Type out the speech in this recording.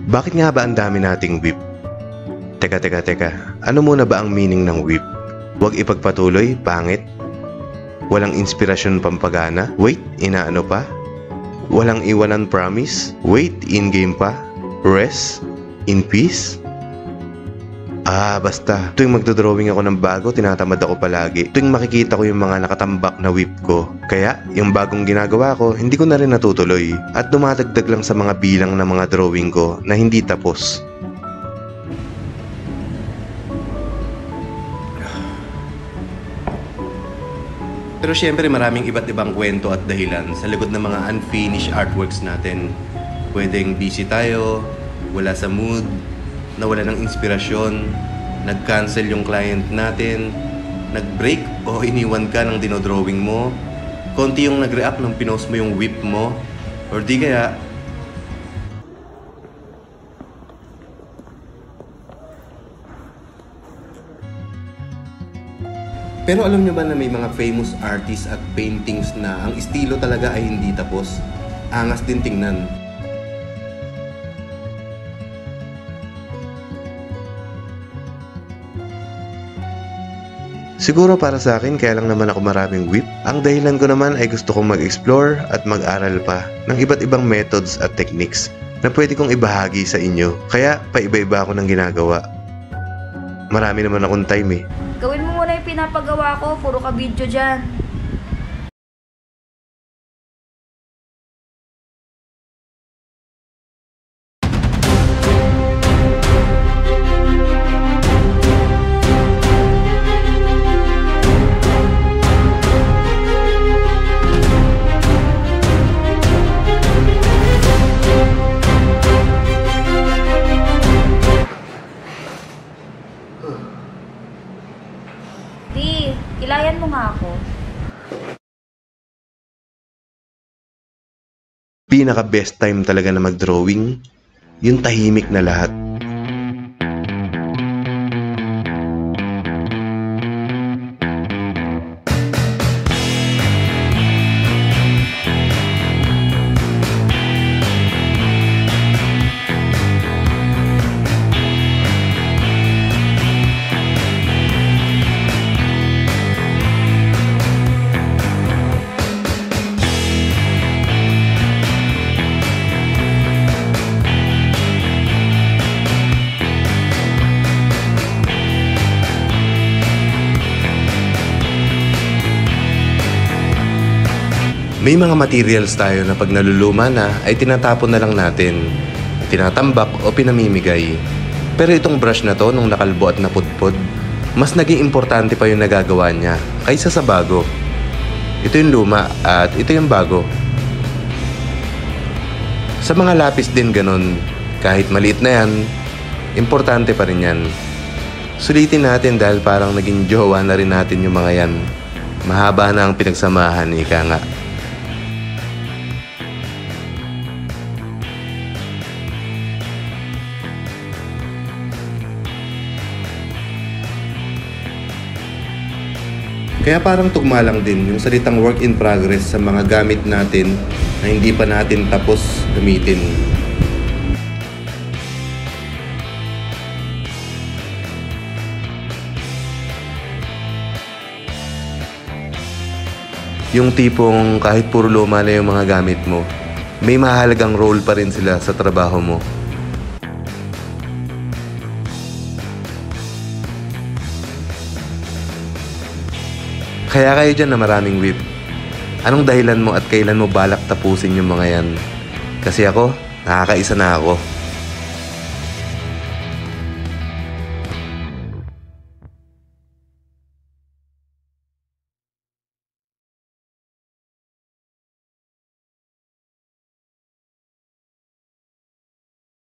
Bakit nga ba ang dami nating whip? Teka. Ano muna ba ang meaning ng whip? Huwag ipagpatuloy, pangit. Walang inspirasyon pampagana? Wait, inaano pa? Walang iwanan promise? Wait, in-game pa? Rest? In peace? Basta. Tuwing magdodrawing ako ng bago, tinatamad ako palagi. Tuwing makikita ko yung mga nakatambak na whip ko. Kaya, yung bagong ginagawa ko, hindi ko na rin natutuloy. At dumadagdag lang sa mga bilang ng mga drawing ko na hindi tapos. Pero syempre maraming iba't ibang kwento at dahilan sa likod ng mga unfinished artworks natin. Pwedeng busy tayo, wala sa mood, nawala ng inspirasyon, nag-cancel yung client natin, nag-break o iniwan ka ng dinodrawing mo, konti yung nag-react nung pinost mo yung whip mo, or di kaya pero alam nyo ba na may mga famous artists at paintings na ang estilo talaga ay hindi tapos? Angas din tingnan. Siguro para sa akin, kaya lang naman ako maraming whip. Ang dahilan ko naman ay gusto kong mag-explore at mag-aral pa ng iba't ibang methods at techniques na pwede kong ibahagi sa inyo. Kaya paiba-iba ako ng ginagawa. Marami naman akong time eh. Gawin mo muna yung pinapagawa ko, puro ka video dyan. Ilayan mo nga ako. Pinaka best time talaga na mag-drawing, yung tahimik na lahat. May mga materials tayo na pag naluluma na ay tinatapon na lang natin, tinatambak o pinamimigay. Pero itong brush na to nung nakalbo at napudpod, mas naging importante pa yung nagagawa niya kaysa sa bago. Ito yung luma at ito yung bago. Sa mga lapis din ganun, kahit maliit na yan, importante pa rin yan. Sulitin natin dahil parang naging jowa na rin natin yung mga yan. Mahaba na ang pinagsamahan, ika nga. Kaya parang tugma lang din yung salitang work in progress sa mga gamit natin na hindi pa natin tapos gamitin. Yung tipong kahit puro luma na yung mga gamit mo, may mahalagang role pa rin sila sa trabaho mo. Kaya kayo dyan na maraming whip. Anong dahilan mo at kailan mo balak tapusin yung mga yan? Kasi ako, nakakaisa na ako.